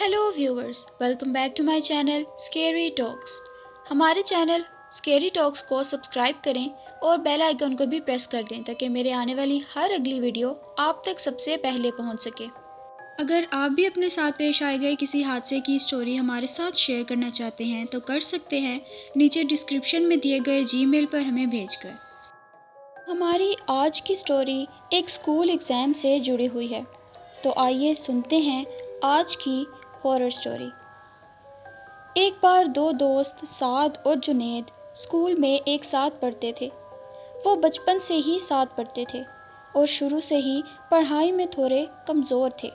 Hello viewers, welcome back to my channel scary talks. हमारे channel scary talks को subscribe करें और bell icon को भी प्रेस कर दें ताकि मेरे आने वाली हर अगली वीडियो आप तक सबसे पहले पहुंच सके। अगर आप भी अपने साथ पेश आए गए किसी हादसे की स्टोरी हमारे साथ शेयर करना चाहते हैं तो कर सकते हैं नीचे डिस्क्रिप्शन में दिए गए जीमेल पर हमें भेजकर। हमारी आज की स्टोरी एक स्कूल एग्ज़ाम से जुड़ी हुई है, तो आइए सुनते हैं आज की हॉरर स्टोरी। एक बार दो दोस्त साद और जुनैद स्कूल में एक साथ पढ़ते थे। वो बचपन से ही साथ पढ़ते थे और शुरू से ही पढ़ाई में थोड़े कमज़ोर थे,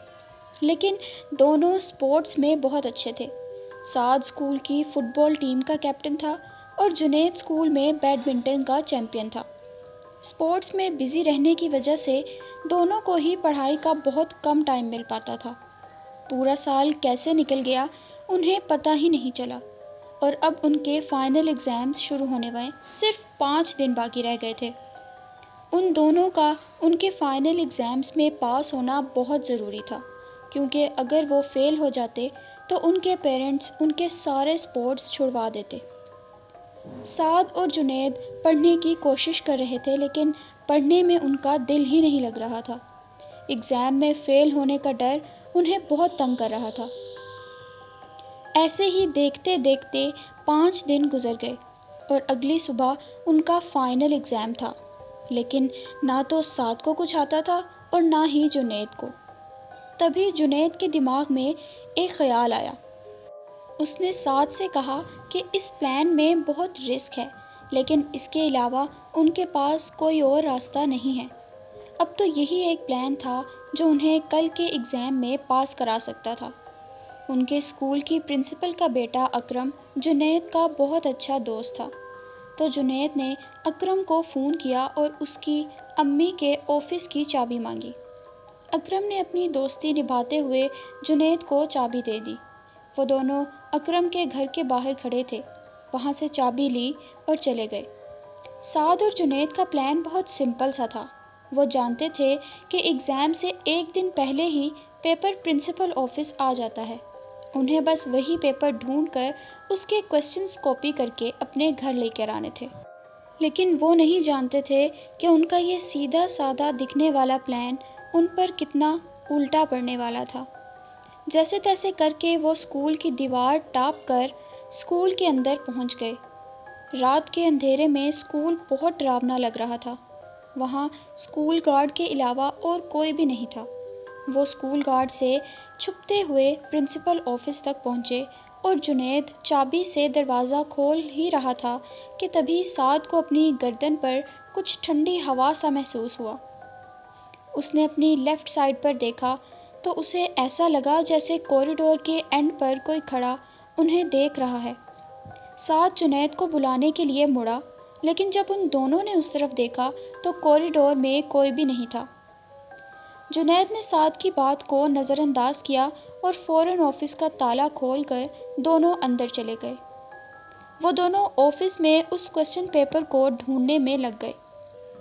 लेकिन दोनों स्पोर्ट्स में बहुत अच्छे थे। साद स्कूल की फुटबॉल टीम का कैप्टन था और जुनैद स्कूल में बैडमिंटन का चैम्पियन था। स्पोर्ट्स में बिज़ी रहने की वजह से दोनों को ही पढ़ाई का बहुत कम टाइम मिल पाता था। पूरा साल कैसे निकल गया उन्हें पता ही नहीं चला और अब उनके फाइनल एग्ज़ाम्स शुरू होने में सिर्फ 5 दिन बाकी रह गए थे। उन दोनों का उनके फाइनल एग्ज़ाम्स में पास होना बहुत ज़रूरी था, क्योंकि अगर वो फेल हो जाते तो उनके पेरेंट्स उनके सारे स्पोर्ट्स छुड़वा देते। साद और जुनैद पढ़ने की कोशिश कर रहे थे, लेकिन पढ़ने में उनका दिल ही नहीं लग रहा था। एग्ज़ाम में फ़ेल होने का डर उन्हें बहुत तंग कर रहा था। ऐसे ही देखते देखते 5 दिन गुजर गए और अगली सुबह उनका फाइनल एग्ज़ाम था, लेकिन ना तो साद को कुछ आता था और ना ही जुनैद को। तभी जुनैद के दिमाग में एक ख़याल आया। उसने साद से कहा कि इस प्लान में बहुत रिस्क है, लेकिन इसके अलावा उनके पास कोई और रास्ता नहीं है। अब तो यही एक प्लान था जो उन्हें कल के एग्ज़ाम में पास करा सकता था। उनके स्कूल की प्रिंसिपल का बेटा अकरम जुनैद का बहुत अच्छा दोस्त था, तो जुनैद ने अकरम को फ़ोन किया और उसकी अम्मी के ऑफ़िस की चाबी मांगी। अकरम ने अपनी दोस्ती निभाते हुए जुनैद को चाबी दे दी। वो दोनों अकरम के घर के बाहर खड़े थे, वहाँ से चाबी ली और चले गए। साद और जुनैद का प्लान बहुत सिंपल सा था। वो जानते थे कि एग्ज़ाम से एक दिन पहले ही पेपर प्रिंसिपल ऑफिस आ जाता है। उन्हें बस वही पेपर ढूंढकर उसके क्वेश्चंस कॉपी करके अपने घर लेकर आने थे। लेकिन वो नहीं जानते थे कि उनका ये सीधा साधा दिखने वाला प्लान उन पर कितना उल्टा पड़ने वाला था। जैसे तैसे करके वो स्कूल की दीवार टाप कर स्कूल के अंदर पहुंच गए। रात के अंधेरे में स्कूल बहुत डरावना लग रहा था। वहाँ स्कूल गार्ड के अलावा और कोई भी नहीं था। वो स्कूल गार्ड से छुपते हुए प्रिंसिपल ऑफिस तक पहुँचे और जुनैद चाबी से दरवाज़ा खोल ही रहा था कि तभी साद को अपनी गर्दन पर कुछ ठंडी हवा सा महसूस हुआ। उसने अपनी लेफ़्ट साइड पर देखा तो उसे ऐसा लगा जैसे कॉरिडोर के एंड पर कोई खड़ा उन्हें देख रहा है। साद जुनैद को बुलाने के लिए मुड़ा, लेकिन जब उन दोनों ने उस तरफ देखा तो कॉरिडोर में कोई भी नहीं था। जुनैद ने साद की बात को नज़रअंदाज किया और फ़ौरन ऑफिस का ताला खोलकर दोनों अंदर चले गए। वो दोनों ऑफिस में उस क्वेश्चन पेपर को ढूंढने में लग गए।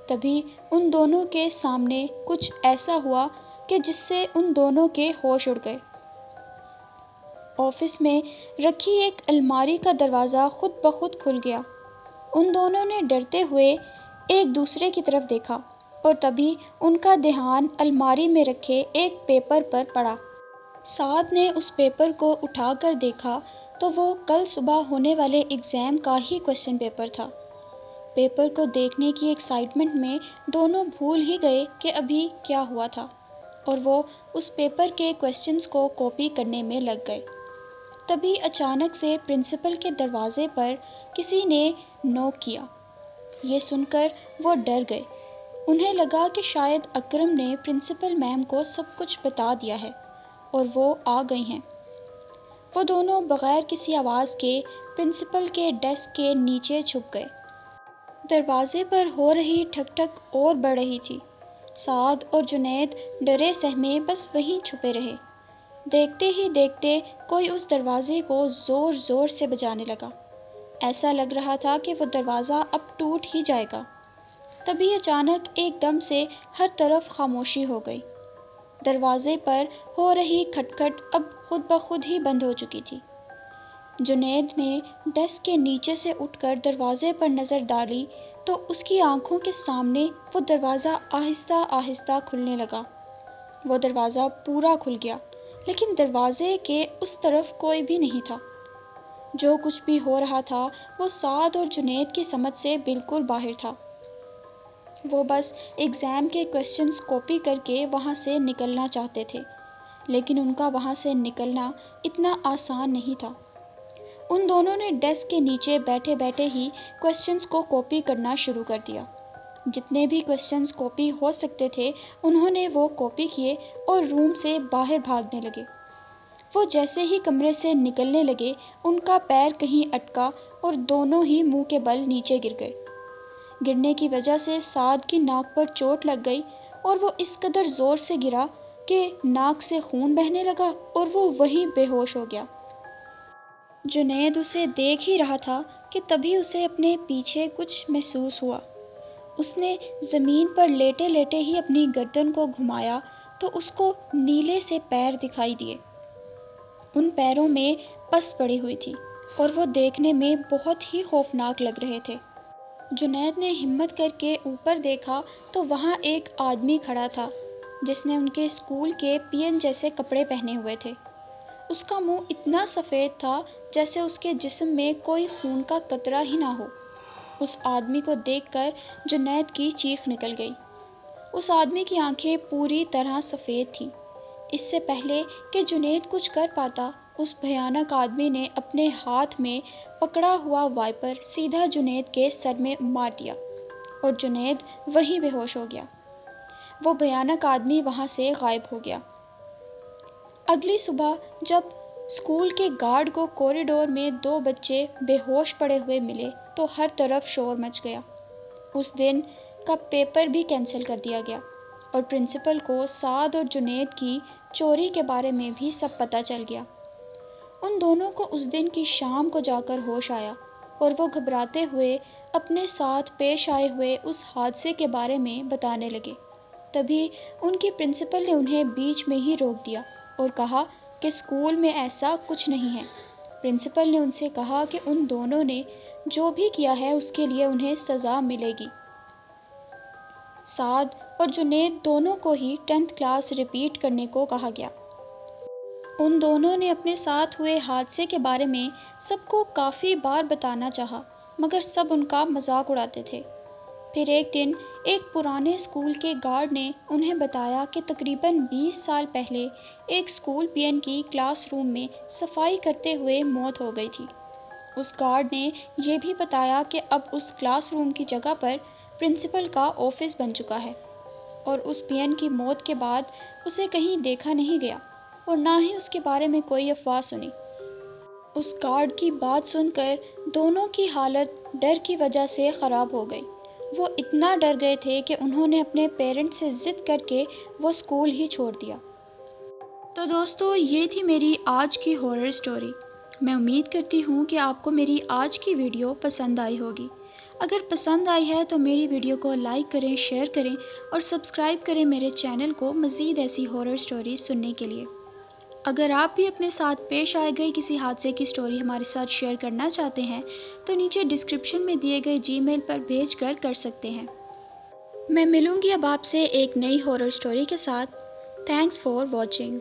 तभी उन दोनों के सामने कुछ ऐसा हुआ कि जिससे उन दोनों के होश उड़ गए। ऑफिस में रखी एक अलमारी का दरवाज़ा खुद ब खुद खुल गया। उन दोनों ने डरते हुए एक दूसरे की तरफ देखा और तभी उनका ध्यान अलमारी में रखे एक पेपर पर पड़ा। साद ने उस पेपर को उठाकर देखा तो वो कल सुबह होने वाले एग्ज़ाम का ही क्वेश्चन पेपर था। पेपर को देखने की एक्साइटमेंट में दोनों भूल ही गए कि अभी क्या हुआ था और वो उस पेपर के क्वेश्चंस को कॉपी करने में लग गए। तभी अचानक से प्रिंसिपल के दरवाजे पर किसी ने नॉक किया। ये सुनकर वो डर गए। उन्हें लगा कि शायद अकरम ने प्रिंसिपल मैम को सब कुछ बता दिया है और वो आ गई हैं। वो दोनों बग़ैर किसी आवाज़ के प्रिंसिपल के डेस्क के नीचे छुप गए। दरवाजे पर हो रही ठक-ठक और बढ़ रही थी। साद और जुनैद डरे सहमे बस वहीं छुपे रहे। देखते ही देखते कोई उस दरवाजे को ज़ोर ज़ोर से बजाने लगा। ऐसा लग रहा था कि वो दरवाज़ा अब टूट ही जाएगा। तभी अचानक एकदम से हर तरफ खामोशी हो गई। दरवाजे पर हो रही खटखट अब خود بخود ہی بند ہو چکی تھی۔ جنید نے ڈیسک کے نیچے سے اٹھ کر دروازے پر نظر ڈالی تو اس کی آنکھوں کے سامنے وہ دروازہ آہستہ آہستہ کھلنے لگا۔ وہ دروازہ پورا کھل گیا، لیکن دروازے کے اس طرف کوئی بھی نہیں تھا۔ جو کچھ بھی ہو رہا تھا وہ سعد اور جنید کی سمجھ سے بالکل باہر تھا۔ وہ بس ایگزام کے کویسچنز کاپی کر کے وہاں سے نکلنا چاہتے تھے، لیکن ان کا وہاں سے نکلنا اتنا آسان نہیں تھا۔ ان دونوں نے ڈیسک کے نیچے بیٹھے بیٹھے ہی کویسچنز کو کاپی کرنا شروع کر دیا۔ جتنے بھی کویسچنز کاپی ہو سکتے تھے انہوں نے وہ کاپی کیے اور روم سے باہر بھاگنے لگے۔ وہ جیسے ہی کمرے سے نکلنے لگے ان کا پیر کہیں اٹکا اور دونوں ہی منہ کے بل نیچے گر گئے۔ گرنے کی وجہ سے سعد کی ناک پر چوٹ لگ گئی اور وہ اس قدر زور سے گرا کہ ناک سے خون بہنے لگا اور وہ وہیں بے ہوش ہو گیا۔ جنید اسے دیکھ ہی رہا تھا کہ تبھی اسے اپنے پیچھے کچھ محسوس ہوا۔ اس نے زمین پر لیٹے لیٹے ہی اپنی گردن کو گھمایا تو اس کو نیلے سے پیر دکھائی دیے۔ ان پیروں میں پس پڑی ہوئی تھی اور وہ دیکھنے میں بہت ہی خوفناک لگ رہے تھے۔ جنید نے ہمت کر کے اوپر دیکھا تو وہاں ایک آدمی کھڑا تھا جس نے ان کے اسکول کے پی این جیسے کپڑے پہنے ہوئے تھے۔ اس کا منہ اتنا سفید تھا جیسے اس کے جسم میں کوئی خون کا قطرہ ہی نہ ہو۔ اس آدمی کو دیکھ کر جنید کی چیخ نکل گئی۔ اس آدمی کی آنکھیں پوری طرح سفید تھیں۔ اس سے پہلے کہ جنید کچھ کر پاتا اس بھیانک آدمی نے اپنے ہاتھ میں پکڑا ہوا وائپر سیدھا جنید کے سر میں مار دیا اور جنید وہیں بے ہوش ہو گیا۔ وہ بھیانک آدمی وہاں سے غائب ہو گیا۔ اگلی صبح جب اسکول کے گارڈ کو کوریڈور میں دو بچے بے ہوش پڑے ہوئے ملے تو ہر طرف شور مچ گیا۔ اس دن کا پیپر بھی کینسل کر دیا گیا اور پرنسپل کو سعد اور جنید کی چوری کے بارے میں بھی سب پتہ چل گیا۔ ان دونوں کو اس دن کی شام کو جا کر ہوش آیا اور وہ گھبراتے ہوئے اپنے ساتھ پیش آئے ہوئے اس حادثے کے بارے میں بتانے لگے۔ تبھی ان کی پرنسپل نے انہیں بیچ میں ہی روک دیا اور کہا کہ اسکول میں ایسا کچھ نہیں ہے۔ پرنسپل نے ان سے کہا کہ ان دونوں نے جو بھی کیا ہے اس کے لیے انہیں سزا ملے گی۔ سعد اور جنید دونوں کو ہی 10th کلاس ریپیٹ کرنے کو کہا گیا۔ ان دونوں نے اپنے ساتھ ہوئے حادثے کے بارے میں سب کو کافی بار بتانا چاہا مگر سب ان کا مذاق اڑاتے تھے۔ پھر ایک دن ایک پرانے اسکول کے گارڈ نے انہیں بتایا کہ تقریباً 20 سال پہلے ایک اسکول پی این کی کلاس روم میں صفائی کرتے ہوئے موت ہو گئی تھی۔ اس گارڈ نے یہ بھی بتایا کہ اب اس کلاس روم کی جگہ پر پرنسپل کا آفس بن چکا ہے اور اس پی این کی موت کے بعد اسے کہیں دیکھا نہیں گیا اور نہ ہی اس کے بارے میں کوئی افواہ سنی۔ اس گارڈ کی بات سن کر دونوں کی حالت ڈر کی وجہ سے خراب ہو گئی۔ وہ اتنا ڈر گئے تھے کہ انہوں نے اپنے پیرنٹس سے ضد کر کے وہ اسکول ہی چھوڑ دیا۔ تو دوستو یہ تھی میری آج کی ہارر سٹوری۔ میں امید کرتی ہوں کہ آپ کو میری آج کی ویڈیو پسند آئی ہوگی۔ اگر پسند آئی ہے تو میری ویڈیو کو لائک کریں، شیئر کریں اور سبسکرائب کریں میرے چینل کو مزید ایسی ہارر سٹوریز سننے کے لیے۔ اگر آپ بھی اپنے ساتھ پیش آئے گئی کسی حادثے کی سٹوری ہمارے ساتھ شیئر کرنا چاہتے ہیں تو نیچے ڈسکرپشن میں دیے گئے جی میل پر بھیج کر سکتے ہیں۔ میں ملوں گی اب آپ سے ایک نئی ہارر سٹوری کے ساتھ۔ Thanks for watching.